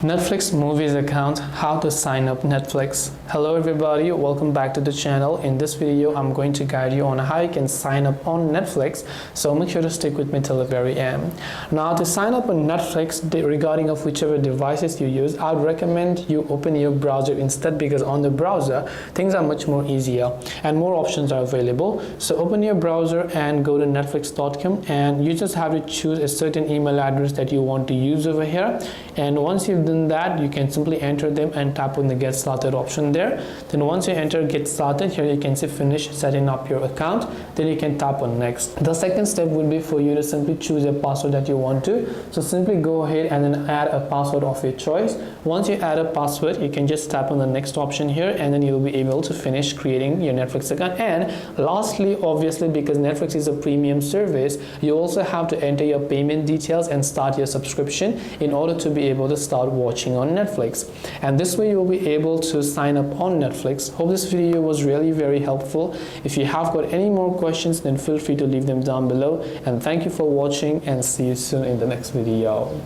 Netflix movies account, how to sign up Netflix. Hello everybody, welcome back to the channel. In this video I'm going to guide you on how you can sign up on Netflix, so make sure to stick with me till the very end. Now, to sign up on Netflix, regarding of whichever devices you use, I would recommend you open your browser instead, because on the browser things are much more easier and more options are available. So open your browser and go to netflix.com, and you just have to choose a certain email address that you want to use over here, and once you've done that, you can simply enter them and tap on the get started option there. Then once you enter get started, here you can see finish setting up your account. Then you can tap on next. The second step would be for you to simply choose a password that you want to. So simply go ahead and then add a password of your choice. Once you add a password, you can just tap on the next option here, and then you'll be able to finish creating your Netflix account. And lastly, obviously, because Netflix is a premium service, you also have to enter your payment details and start your subscription in order to be able to start watching on Netflix. And this way you'll be able to sign up on Netflix. Hope this video was really very helpful. If you have got any more questions, then feel free to leave them down below. And thank you for watching, and see you soon in the next video.